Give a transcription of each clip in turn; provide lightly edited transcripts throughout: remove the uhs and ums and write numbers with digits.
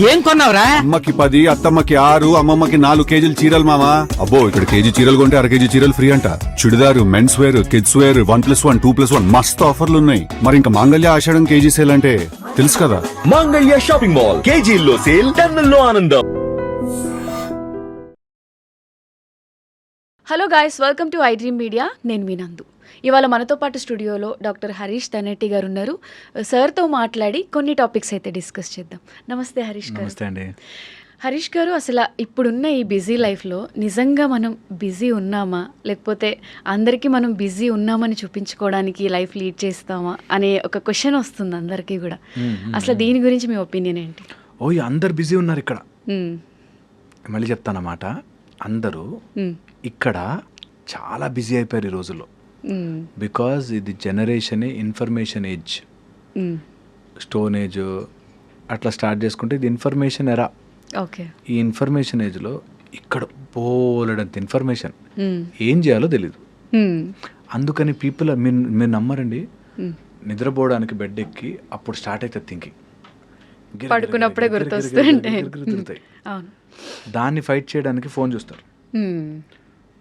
ఏం కొన్నావురా? అమ్మకి 10, అత్తమ్మకి 6, అమ్మమ్మకి 4 కేజీలు చీరలు మామా. అబ్బో ఇక్కడ కేజీ చీరలు కొంటే అర కేజీ చీరలు ఫ్రీ అంట. Churidar, men's wear, kids wear 1+1, 2+1 మస్తు ఆఫర్లు ఉన్నాయి. మరి ఇంకా మాంగళ్య ఆషాఢం కేజీ సేల్ అంటే తెలుసు కదా. మాంగళ్య షాపింగ్ మాల్ కేజీల్లో సేల్, టన్నుల్లో ఆనందం. Hello guys, welcome to I dream media. నేను మీ నందు. ఇవాళ మనతో పాటు స్టూడియోలో డాక్టర్ హరీష్ తన్నెట్టి గారు ఉన్నారు. సార్తో మాట్లాడి కొన్ని టాపిక్స్ అయితే డిస్కస్ చేద్దాం. నమస్తే హరీష్ గారు. నమస్తే అండి. హరీష్ గారు, అసలు ఇప్పుడున్న ఈ బిజీ లైఫ్లో నిజంగా మనం బిజీ ఉన్నామా, లేకపోతే అందరికీ మనం బిజీ ఉన్నామని చూపించుకోవడానికి లైఫ్ లీడ్ చేస్తామా అనే ఒక క్వశ్చన్ వస్తుంది అందరికీ కూడా. అసలు దీని గురించి మీ ఒపీనియన్ ఏంటి? ఓయ్ అందరు బిజీ ఉన్నారు ఇక్కడ. మళ్ళీ చెప్తానమాట, అందరూ ఇక్కడ చాలా బిజీ అయిపోయారు ఈ రోజుల్లో. బికాజ్ ఇది generation information age, stone age అట్లా స్టార్ట్ చేసుకుంటే ఇది ఇన్ఫర్మేషన్ ఎరా. ఓకే, ఈ ఇన్ఫర్మేషన్ ఏజ్లో ఇక్కడ బోలెడంత ఇన్ఫర్మేషన్, ఏం చేయాలో తెలీదు. అందుకని పీపుల్ మీరు నమ్మరండి, నిద్రపోవడానికి బెడ్ ఎక్కి అప్పుడు స్టార్ట్ అవుతుంది థింకింగ్, పడుకున్నప్పుడే గుర్తొస్తుంటాయి. దాన్ని ఫైట్ చేయడానికి ఫోన్ చూస్తారు,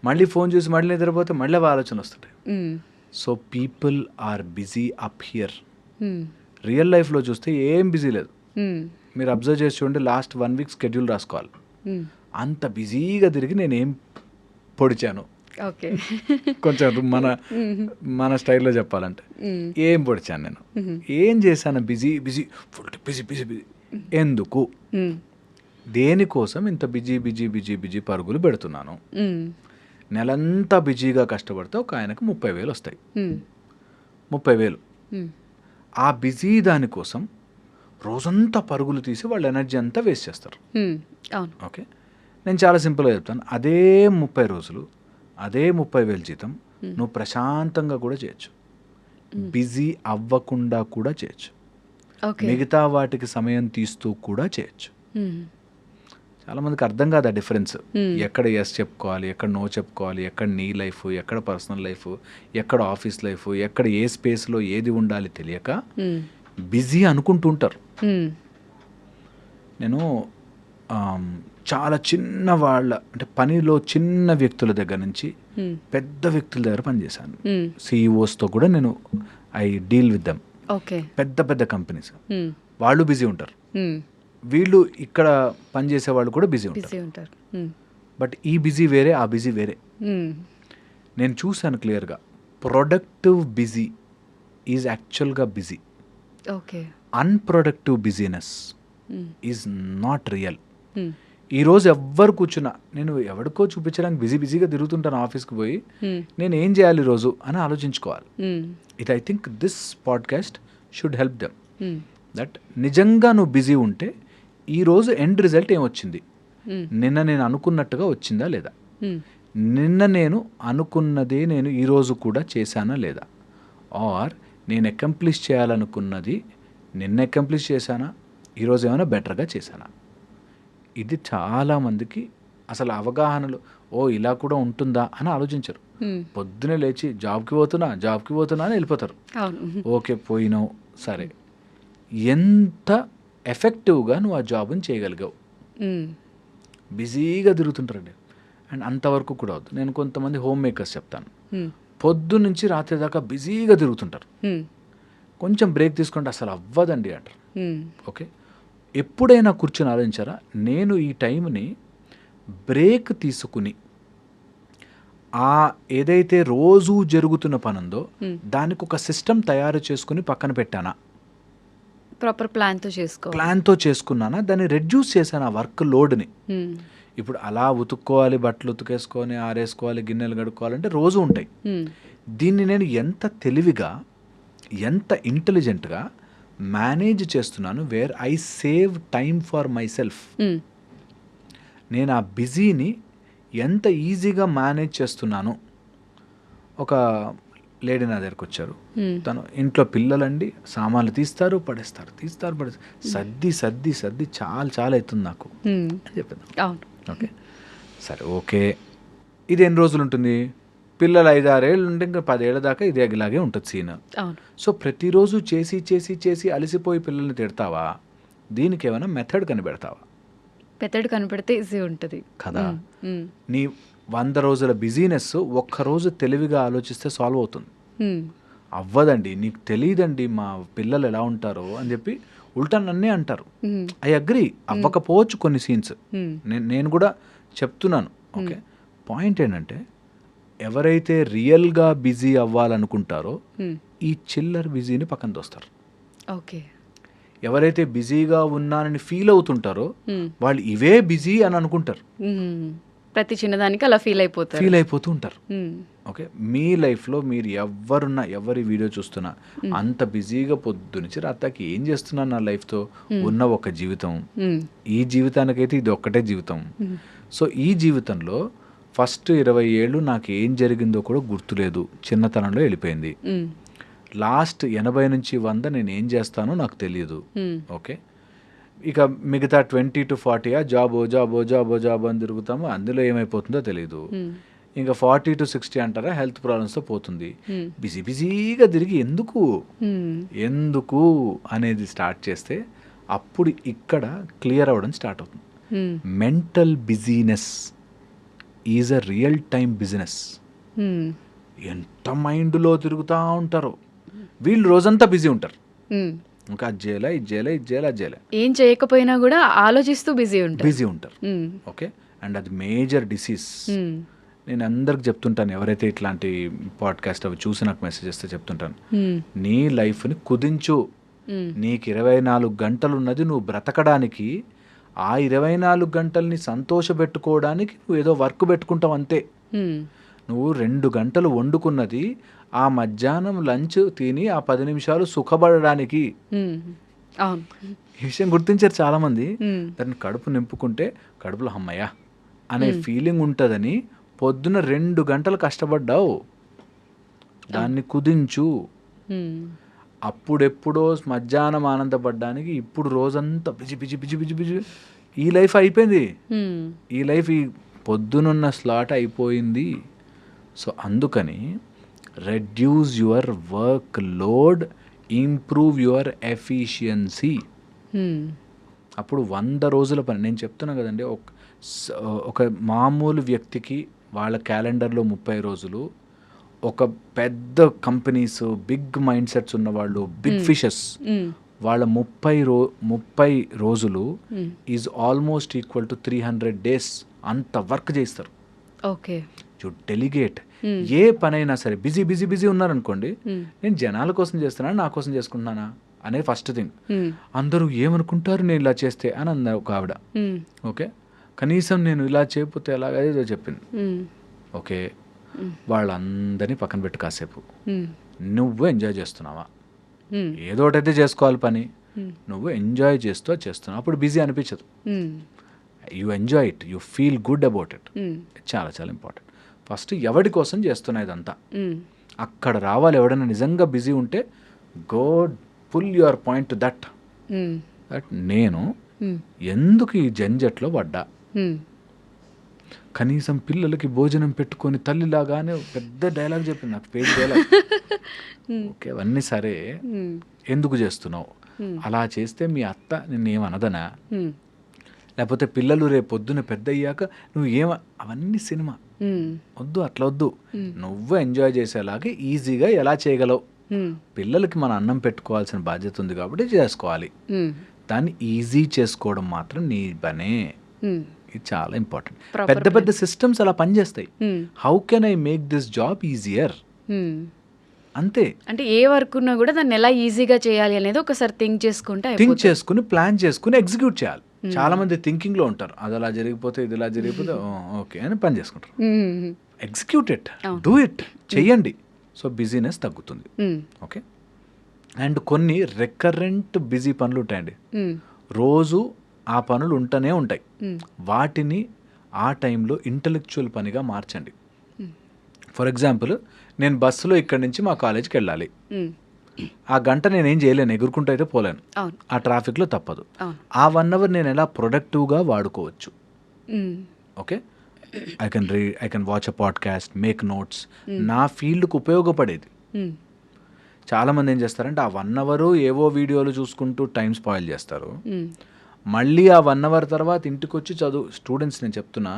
మళ్ళీ ఫోన్ చూసి మళ్ళీ నిద్రపోతే మళ్ళీ ఆలోచన వస్తుంటాయి. So people are busy up here. Real లైఫ్లో చూస్తే ఏం బిజీ లేదు. మీరు అబ్జర్వ్ చేసి చూడండి, లాస్ట్ 1 వీక్ స్కెడ్యూల్ రాసుకోవాలి. అంత బిజీగా తిరిగి నేను ఏం పొడిచాను, కొంచెం మన స్టైల్లో చెప్పాలంటే ఏం పొడిచాను, నేను ఏం చేశాను, busy busy full busy busy busy. ఎందుకు, దేనికోసం ఇంత బిజీ బిజీ బిజీ బిజీ పరుగులు పెడుతున్నాను? నెలంతా బిజీగా కష్టపడితే ఒక ఆయనకు 30,000 వస్తాయి. 30,000 ఆ బిజీ దానికోసం రోజంతా పరుగులు తీసి వాళ్ళ ఎనర్జీ అంతా వేస్ట్ చేస్తారు. ఓకే, నేను చాలా సింపుల్గా చెప్తాను. అదే 30 రోజులు అదే 30,000 జీతం నువ్వు ప్రశాంతంగా కూడా చేయొచ్చు, బిజీ అవ్వకుండా కూడా చేయొచ్చు, మిగతా వాటికి సమయం తీస్తూ కూడా చేయొచ్చు. చాలా మందికి అర్థం కాదు ఆ డిఫరెన్స్. ఎక్కడ ఎస్ చెప్పుకోవాలి, ఎక్కడ నో చెప్పుకోవాలి, ఎక్కడ నీ లైఫ్, ఎక్కడ పర్సనల్ లైఫ్, ఎక్కడ ఆఫీస్ లైఫ్, ఎక్కడ ఏ స్పేస్లో ఏది ఉండాలి తెలియక బిజీ అనుకుంటుంటారు. నేను చాలా చిన్న వాళ్ళ అంటే పనిలో చిన్న వ్యక్తుల దగ్గర నుంచి పెద్ద వ్యక్తుల దగ్గర పనిచేశాను. సిఇఓస్తో కూడా నేను ఐ డీల్ విత్ దెమ్. పెద్ద పెద్ద కంపెనీస్ వాళ్ళు బిజీ ఉంటారు, వీళ్ళు ఇక్కడ పనిచేసే వాళ్ళు కూడా బిజీ ఉంటారు. బట్ ఈ బిజీ వేరే, ఆ బిజీ వేరే. నేను చూశాను క్లియర్గా, ప్రొడక్టివ్ బిజీ ఈజ్ యాక్చువల్గా busy. Unproductive business is not real. ఈరోజు ఎవ్వరు కూర్చున్నా, నేను ఎవరికో చూపించడానికి బిజీ బిజీగా తిరుగుతుంటాను ఆఫీస్కి పోయి, నేను ఏం చేయాలి ఈరోజు అని ఆలోచించుకోవాలి. It I think this podcast should help them that నిజంగా నువ్వు బిజీ ఉంటే ఈరోజు ఎండ్ రిజల్ట్ ఏమొచ్చింది, నిన్న నేను అనుకున్నట్టుగా వచ్చిందా లేదా, నిన్న నేను అనుకున్నదే నేను ఈరోజు కూడా చేశానా లేదా, ఆర్ నేను అకంప్లిష్ చేయాలనుకున్నది నిన్న అకంప్లిష్ చేశానా, ఈరోజు ఏమైనా బెటర్గా చేశానా. ఇది చాలామందికి అసలు అవగాహనలు, ఓ ఇలా కూడా ఉంటుందా అని ఆలోచించరు. పొద్దునే లేచి జాబ్కి పోతున్నా అని వెళ్ళిపోతారు. ఓకే పోయినావు సరే, ఎంత ఎఫెక్టివ్గా నువ్వు ఆ జాబ్ని చేయగలిగావు. బిజీగా తిరుగుతుంటారండి. అండ్ అంతవరకు కూడా వద్దు. నేను కొంతమంది హోమ్ మేకర్స్ చెప్తాను, పొద్దు నుంచి రాత్రి దాకా బిజీగా తిరుగుతుంటారు, కొంచెం బ్రేక్ తీసుకుంటే అసలు అవ్వదండి అంటారు. ఓకే, ఎప్పుడైనా కూర్చొని ఆలోచించారా, నేను ఈ టైంని బ్రేక్ తీసుకుని ఆ ఏదైతే రోజు జరుగుతున్న పని ఉందో దానికి ఒక సిస్టమ్ తయారు చేసుకుని పక్కన పెట్టానా, ప్రాపర్ ప్లాన్తో చేసుకున్నానా, దాన్ని రెడ్యూస్ చేశాను ఆ వర్క్ లోడ్ని. ఇప్పుడు అలా ఉతుక్కోవాలి, బట్టలు ఉతికేసుకొని ఆరేసుకోవాలి, గిన్నెలు కడుక్కోవాలంటే రోజు ఉంటాయి. దీన్ని నేను ఎంత తెలివిగా, ఎంత ఇంటెలిజెంట్గా మేనేజ్ చేస్తున్నాను, where I save time for my self. నేను ఆ బిజీని ఎంత ఈజీగా మేనేజ్ చేస్తున్నాను. ఒక లేడీ నా దగ్గరకు వచ్చారు, తను ఇంట్లో పిల్లలండి సామాన్లు తీస్తారు పడేస్తారు, సర్ది సర్ది సర్ది చాలా అవుతుంది నాకు అని చెప్పాను. ఓకే సరే, ఓకే ఇది ఎన్ని రోజులు ఉంటుంది, పిల్లలు 5-6 ఏళ్ళు ఉంటే ఇంకా 10 ఏళ్ళ దాకా ఇది ఇలాగే ఉంటుంది సీన్. సో ప్రతిరోజు చేసి చేసి చేసి అలసిపోయి పిల్లల్ని తిడతావా, దీనికి ఏమైనా మెథడ్ కనిపెడతావా? పెద్దడు కనపడితే ఈజీ ఉంటుంది కదా. నీ 100 రోజుల బిజీనెస్ ఒక్కరోజు తెలివిగా ఆలోచిస్తే సాల్వ్ అవుతుంది. అవ్వదండి, నీకు తెలియదండి మా పిల్లలు ఎలా ఉంటారో అని చెప్పి ఉల్టా నన్నే అంటారు. ఐ అగ్రి, అవ్వకపోవచ్చు కొన్ని సీన్స్, నేను కూడా చెప్తున్నాను. ఓకే, పాయింట్ ఏంటంటే ఎవరైతే రియల్గా బిజీ అవ్వాలనుకుంటారో ఈ చిల్లర్ బిజీని పక్కన తోస్తారు. ఓకే, ఎవరైతే బిజీగా ఉన్నానని ఫీల్ అవుతుంటారో వాళ్ళు ఇవే బిజీ అని అనుకుంటారు. ప్రతి చిన్నదానికి అలా ఫీల్ అయిపోతూ ఉంటారు. ఓకే, మీ లైఫ్లో మీరు ఎవరి వీడియో చూస్తున్నా అంత బిజీగా పొద్దునుంచి రాత్రికి ఏం చేస్తున్నా నా లైఫ్తో ఉన్న ఒక జీవితం, ఈ జీవితానికైతే ఇది ఒక్కటే జీవితం. సో ఈ జీవితంలో ఫస్ట్ 20 ఏళ్ళు నాకు ఏం జరిగిందో కూడా గుర్తులేదు, చిన్నతనంలో వెళ్ళిపోయింది. లాస్ట్ 80 నుంచి 100 నేను ఏం చేస్తానో నాకు తెలియదు. ఓకే, ఇక మిగతా 20 to 40 జాబ్ అని తిరుగుతాము, అందులో ఏమైపోతుందో తెలియదు. ఇంకా 40 to 60 అంటారా హెల్త్ ప్రాబ్లమ్స్తో పోతుంది. బిజీగా తిరిగి ఎందుకు అనేది స్టార్ట్ చేస్తే అప్పుడు ఇక్కడ క్లియర్ అవ్వడం స్టార్ట్ అవుతుంది. Mental business is a real time business. ఎంత మైండ్లో తిరుగుతూ ఉంటారో వీళ్ళు, రోజంతా బిజీ ఉంటారు. ఇంకా అది చేయాలి ఏం చేయకపోయినా కూడా ఆలోచిస్తూ బిజీ ఉంటారు. ఓకే, అండ్ అది మేజర్ డిసీజ్. నేను అందరికి చెప్తుంటాను, ఎవరైతే ఇట్లాంటి పాడ్కాస్ట్ అవి చూసి నాకు మెసేజ్ చేస్తే చెప్తుంటాను, నీ లైఫ్ని కుదించు. నీకు 24 గంటలు ఉన్నది నువ్వు బ్రతకడానికి. ఆ 24 గంటల్ని సంతోషపెట్టుకోవడానికి నువ్వు ఏదో వర్క్ పెట్టుకుంటావు అంతే. నువ్వు 2 గంటలు వండుకున్నది ఆ మధ్యాహ్నం లంచ్ తిని ఆ 10 నిమిషాలు సుఖపడడానికి. ఈ విషయం గుర్తించారు చాలామంది. దాన్ని కడుపు నింపుకుంటే కడుపులో అమ్మయ్య అనే ఫీలింగ్ ఉంటుందని పొద్దున 2 గంటలు కష్టపడ్డావు, దాన్ని కుదించు. అప్పుడెప్పుడో మధ్యాహ్నం ఆనందపడ్డానికి ఇప్పుడు రోజంతా బిజి. ఈ లైఫ్ అయిపోయింది, ఈ లైఫ్ ఈ పొద్దునున్న స్లాట్ అయిపోయింది. సో అందుకని reduce your work load, improve your efficiency. అప్పుడు 100 రోజుల పని నేను చెప్తున్నా కదండి. ఒక మామూలు వ్యక్తికి వాళ్ళ క్యాలెండర్లో 30 రోజులు, ఒక పెద్ద కంపెనీస్ బిగ్ మైండ్ సెట్స్ ఉన్న వాళ్ళు, బిగ్ ఫిషెస్, వాళ్ళ 30 రోజులు is almost equal to 300 days. అంత వర్క్ చేస్తారు. Okay, delegate. ఏ పనైనా సరే బిజీ ఉన్నారనుకోండి, నేను జనాల కోసం చేస్తున్నా నా కోసం చేసుకుంటున్నానా అనేది ఫస్ట్ థింగ్. అందరూ ఏమనుకుంటారు నేను ఇలా చేస్తే అని అన్నారు ఒక ఆవిడ. ఓకే, కనీసం నేను ఇలా చేయకపోతే ఎలాగేదో చెప్పింది. ఓకే, వాళ్ళందరినీ పక్కన పెట్టి కాసేపు నువ్వు ఎంజాయ్ చేస్తున్నావా? ఏదో ఒకటైతే చేసుకోవాలి పని, నువ్వు ఎంజాయ్ చేస్తున్నావు, అప్పుడు బిజీ అనిపించదు. You enjoy it, you feel good about it. చాలా చాలా ఇంపార్టెంట్. ఫస్ట్ ఎవడి కోసం చేస్తున్నా ఇదంతా అక్కడ రావాలి. ఎవడైనా నిజంగా బిజీ ఉంటే go pull your point to that నేను ఎందుకు ఈ జంజట్లో పడ్డా, కనీసం పిల్లలకి భోజనం పెట్టుకొని తల్లిలాగానే పెద్ద డైలాగ్ చెప్పింది నాకు, పేజ్ డైలాగ్. ఓకే, అవన్నీ సరే, ఎందుకు చేస్తున్నావు? అలా చేస్తే మీ అత్త నిన్నేమనదనా? లేకపోతే పిల్లలు రేపు పొద్దున పెద్ద అయ్యాక అవన్నీ సినిమా వద్దు, అట్లా వద్దు. నువ్వు ఎంజాయ్ చేసేలాగే ఈజీగా ఎలా చేయగలవు? పిల్లలకి మన అన్నం పెట్టుకోవాల్సిన బాధ్యత ఉంది కాబట్టి చేసుకోవాలి. దాన్ని ఈజీ చేసుకోవడం మాత్రం నీ పనే. ఇది చాలా ఇంపార్టెంట్. పెద్ద పెద్ద సిస్టమ్స్ అలా పనిచేస్తాయి. How can I make this job easier? అంతే. అంటే ఏ వర్క్ ఉన్నా కూడా దాన్ని ఎలా ఈజీగా చేయాలి అనేది ఒకసారి థింక్ చేసుకుని ప్లాన్ చేసుకుని ఎగ్జిక్యూట్ చేయాలి. చాలా మంది థింకింగ్ లో ఉంటారు, అది అలా జరిగిపోతే ఇది ఇలా జరిగిపోతే ఓకే అని పని చేసుకుంటారు. ఎగ్జిక్యూట్ ఇట్, డూ ఇట్, చెయ్యండి. సో బిజీనెస్ తగ్గుతుంది. ఓకే, అండ్ కొన్ని రికరెంట్ బిజీ పనులు ఉంటాయండి, రోజు ఆ పనులు ఉంటూనే ఉంటాయి. వాటిని ఆ టైంలో ఇంటలెక్చువల్ పనిగా మార్చండి. ఫర్ ఎగ్జాంపుల్, నేను బస్సులో ఇక్కడి నుంచి మా కాలేజ్కి వెళ్ళాలి. ఆ గంట నేనేం చేయలేను, ఎగురుకుంటూ అయితే పోలేను, ఆ ట్రాఫిక్లో తప్పదు. ఆ 1 hour నేను ఎలా ప్రొడక్టివ్గా వాడుకోవచ్చు? Okay, I can read, I can watch a podcast, make notes, నా ఫీల్డ్కి ఉపయోగపడేది. చాలామంది ఏం చేస్తారంటే ఆ 1 అవర్ ఏవో వీడియోలు చూసుకుంటూ టైం స్పాయిల్ చేస్తారు. మళ్ళీ ఆ 1 అవర్ తర్వాత ఇంటికి వచ్చి స్టూడెంట్స్ నేను చెప్తున్నా,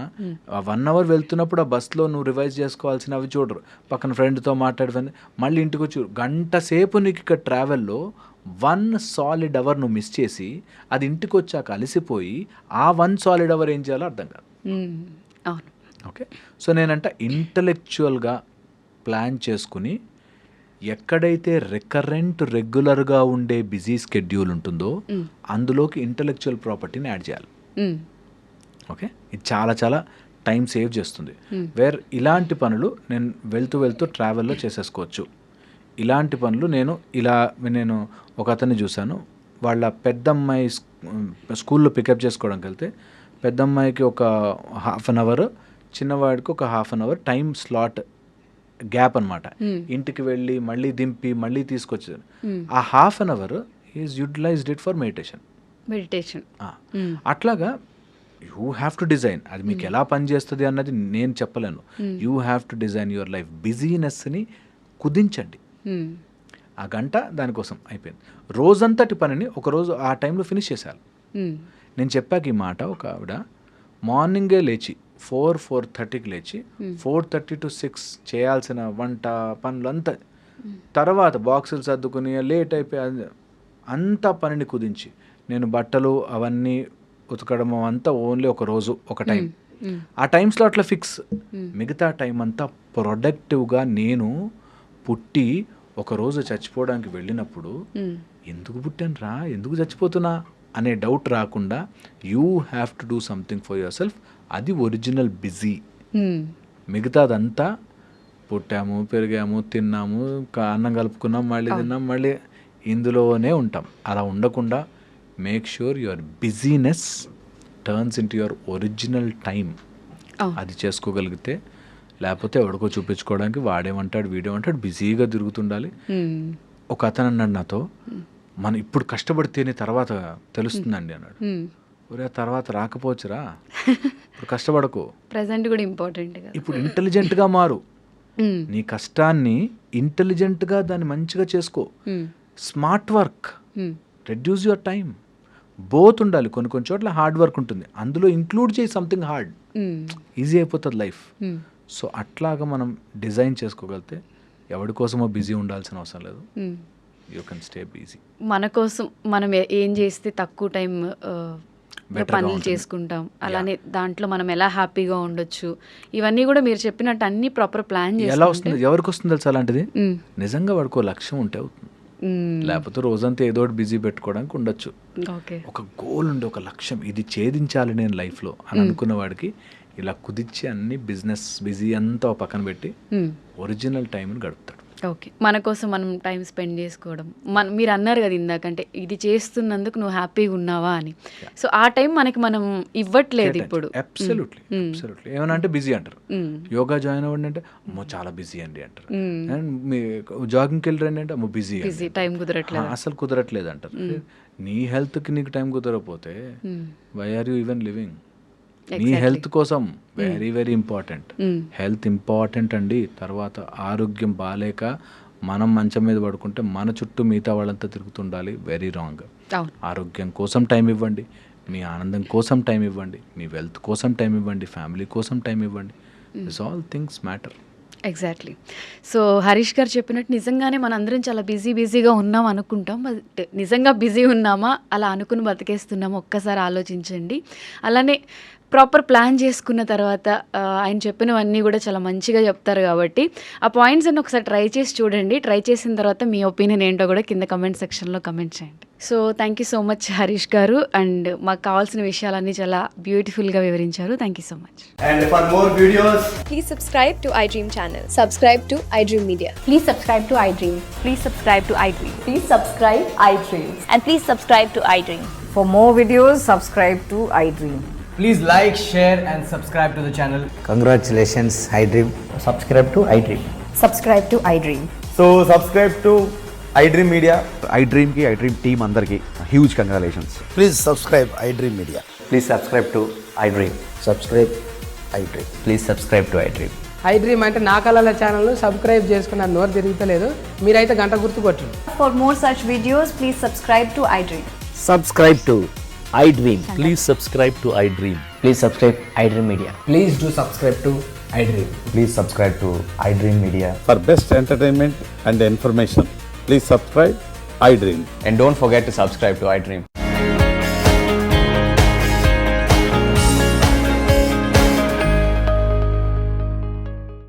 ఆ 1 అవర్ వెళ్తున్నప్పుడు ఆ బస్లో నువ్వు రివైజ్ చేసుకోవాల్సినవి చూడరు, పక్కన ఫ్రెండ్తో మాట్లాడుతుంది, మళ్ళీ ఇంటికి వచ్చి గంట సేపు నీకు ఇక్కడ ట్రావెల్లో 1 సాలిడ్ అవర్ నువ్వు మిస్ చేసి అది ఇంటికి వచ్చాక అలసిపోయి ఆ 1 సాలిడ్ అవర్ ఏం చేయాలో అర్థం కాదు. అవును. ఓకే, సో నేనంట ఇంటలెక్చువల్గా ప్లాన్ చేసుకుని ఎక్కడైతే రెగ్యులర్గా ఉండే బిజీ స్కెడ్యూల్ ఉంటుందో అందులోకి ఇంటలెక్చువల్ ప్రాపర్టీని యాడ్ చేయాలి. ఓకే, ఇది చాలా చాలా టైం సేవ్ చేస్తుంది. ఇలాంటి పనులు నేను వెళ్తూ ట్రావెల్లో చేసేసుకోవచ్చు. ఇలాంటి పనులు నేను ఒక అతన్ని చూశాను, వాళ్ళ పెద్దమ్మాయి స్కూల్లో పికప్ చేసుకోవడానికి వెళ్తే పెద్దమ్మాయికి ఒక 1/2 అవర్, చిన్నవాడికి ఒక 1/2 అవర్ టైం స్లాట్ గ్యాప్ అనమాట. ఇంటికి వెళ్ళి మళ్ళీ దింపి మళ్ళీ తీసుకొచ్చారు. ఆ 1/2 hour is utilized it for meditation. అట్లాగా యూ హ్యావ్ టు డిజైన్, అది మీకు ఎలా పనిచేస్తుంది అన్నది నేను చెప్పలేను. You have to design your life. బిజీనెస్ని కుదించండి. ఆ గంట దానికోసం అయిపోయింది. రోజంతటి పనిని ఒకరోజు ఆ టైంలో ఫినిష్ చేసేయాలి. నేను చెప్పాక ఈ మాట ఒక ఆవిడ మార్నింగే లేచి 4:30కి లేచి 4:30 to 6 చేయాల్సిన వంట పనులు అంతా, తర్వాత బాక్సులు సర్దుకుని లేట్ అయిపోయి అంతా పనిని కుదించి నేను బట్టలు అవన్నీ ఉతకడం అంతా ఓన్లీ ఒక రోజు ఒక టైం, ఆ టైం స్లాట్లో ఫిక్స్. మిగతా టైం అంతా ప్రొడక్టివ్గా నేను పుట్టి ఒకరోజు చచ్చిపోవడానికి వెళ్ళినప్పుడు ఎందుకు పుట్టాను రా, ఎందుకు చచ్చిపోతున్నా అనే డౌట్ రాకుండా you have to do something for your self. అది ఒరిజినల్ బిజీ. మిగతాదంతా పుట్టాము, పెరిగాము, తిన్నాము, అన్నం కలుపుకున్నాం, మళ్ళీ తిన్నాం, మళ్ళీ ఇందులోనే ఉంటాం. అలా ఉండకుండా make sure your business turns in to your original time. అది చేసుకోగలిగితే, లేకపోతే ఎవడికో చూపించుకోవడానికి వాడేమంటాడు వీడేమంటాడు బిజీగా తిరుగుతుండాలి. ఒక అతను అన్నాడు నాతో, మనం ఇప్పుడు కష్టపడితేనే తర్వాత తెలుస్తుందండి అన్నాడు. ఒరే తర్వాత రాకపోవచ్చురా, ఇప్పుడు కష్టపడకు, ప్రెజెంట్ కూడా ఇంపార్టెంట్. ఇప్పుడు ఇంటెలిజెంట్గా మారు, నీ కష్టాన్ని ఇంటెలిజెంట్గా దాన్ని మంచిగా చేసుకో. Smart work, reduce your time. Both ఉండాలి. కొన్ని చోట్ల హార్డ్ వర్క్ ఉంటుంది, అందులో ఇంక్లూడ్ చేయి సంథింగ్ హార్డ్, ఈజీ అయిపోతుంది లైఫ్. సో అట్లాగా మనం డిజైన్ చేసుకోగలిగితే ఎవరి కోసమో బిజీ ఉండాల్సిన అవసరం లేదు. You can stay busy. మన కోసం మనం ఏం చేస్తే తక్కువ టైం పనులు చేసుకుంటాం, అలానే దాంట్లో మనం ఎలా హ్యాపీగా ఉండొచ్చు, ఇవన్నీ కూడా మీరు చెప్పినట్టు అన్ని ప్రాపర్ ప్లాన్ చేసి ఎలా వస్తుంది, ఎవరికి వస్తుంది తెలుసు అలాంటిది? నిజంగా వాడికో లక్ష్యం ఉంటే అవుతుంది. లేకపోతే రోజంతా ఏదో ఒకటి బిజీ పెట్టుకోవడానికి ఉండొచ్చు. ఒక గోల్ ఉండి ఒక లక్ష్యం, ఇది ఛేదించాలి నేను లైఫ్లో అని అనుకున్న వాడికి ఇలా కుదిర్చి అన్ని బిజీ అంతా పక్కన పెట్టి ఒరిజినల్ టైంని గడుపుతాడు. ఓకే, మన కోసం మనం టైం స్పెండ్ చేసుకోవడం. మీరు అన్నారు కదా ఇందాకంటే ఇది చేస్తున్నందుకు నువ్వు హ్యాపీగా ఉన్నావా అని. సో ఆ టైం మనకి మనం ఇవ్వట్లేదు ఇప్పుడు. అబ్సల్యూట్లీ. ఏమన్నా అంటే బిజీ అంటారు. యోగా జాయిన్ అవ్వండి అంటే అమ్మో చాలా బిజీ అండి అంటారు. అండ్ మీ జాగింగ్కి వెళ్ళరండి అంటే అమ్మో బిజీ, టైం కుదరట్లేదు, అసలు కుదరట్లేదు అంటారు. నీ హెల్త్కి నీకు టైం కుదరకపోతే why are you even living? నీ హెల్త్ కోసం very very important. Health important అండి. తర్వాత ఆరోగ్యం బాలేక మనం మంచం మీద పడుకుంటే మన చుట్టూ మిగతా వాళ్ళంతా తిరుగుతుండాలి. Very wrong. ఆరోగ్యం కోసం టైం ఇవ్వండి, మీ ఆనందం కోసం టైం ఇవ్వండి, మీ వెల్త్ కోసం టైం ఇవ్వండి, ఫ్యామిలీ కోసం టైం ఇవ్వండి. This all things matter. Exactly. So Harish గారు చెప్పినట్టు నిజంగానే మనందరం చాలా బిజీగా ఉన్నాం అనుకుంటాం. బట్ నిజంగా బిజీ ఉన్నామా, అలా అనుకుని బతికేస్తున్నామా ఒక్కసారి ఆలోచించండి. అలానే ప్రాపర్ ప్లాన్ చేసుకున్న తర్వాత ఆయన చెప్పినవన్నీ కూడా చాలా మంచిగా చెప్తారు కాబట్టి ఆ పాయింట్స్ అన్ని ఒకసారి ట్రై చేసి చూడండి. ట్రై చేసిన తర్వాత మీ ఒపీనియన్ ఏంటో కూడా కింద కమెంట్ సెక్షన్లో కమెంట్ చేయండి. So thank you so much Harish గారు, అండ్ మాకు కావాల్సిన విషయాలన్నీ చాలా బ్యూటిఫుల్గా వివరించారు. Thank you so much. And for more videos, please subscribe to iDream channel. Subscribe to iDream Media. Please subscribe to iDream. Please subscribe to iDream. Please subscribe iDream. And please subscribe to iDream. For more videos, subscribe to iDream. please like, share and subscribe to the channel. Congratulations, iDream. Subscribe to iDream. Subscribe to iDream. So subscribe to iDream Media. iDream ki iDream team andarki huge congratulations. Please subscribe iDream Media. Please subscribe to iDream. Subscribe iDream. Please subscribe to iDream. I dream అంటే నా కళల channel subscribe చేసుకున్న నోరు తిరుగుతలేదు. మీరైతే గంట గుర్తు కొట్టండి. For more such videos, please subscribe to iDream. Subscribe to iDream. Please subscribe to iDream. Please subscribe iDream Media. Please do subscribe to iDream. Please subscribe to iDream Media. For best entertainment and information please subscribe iDream. And don't forget to subscribe to iDream.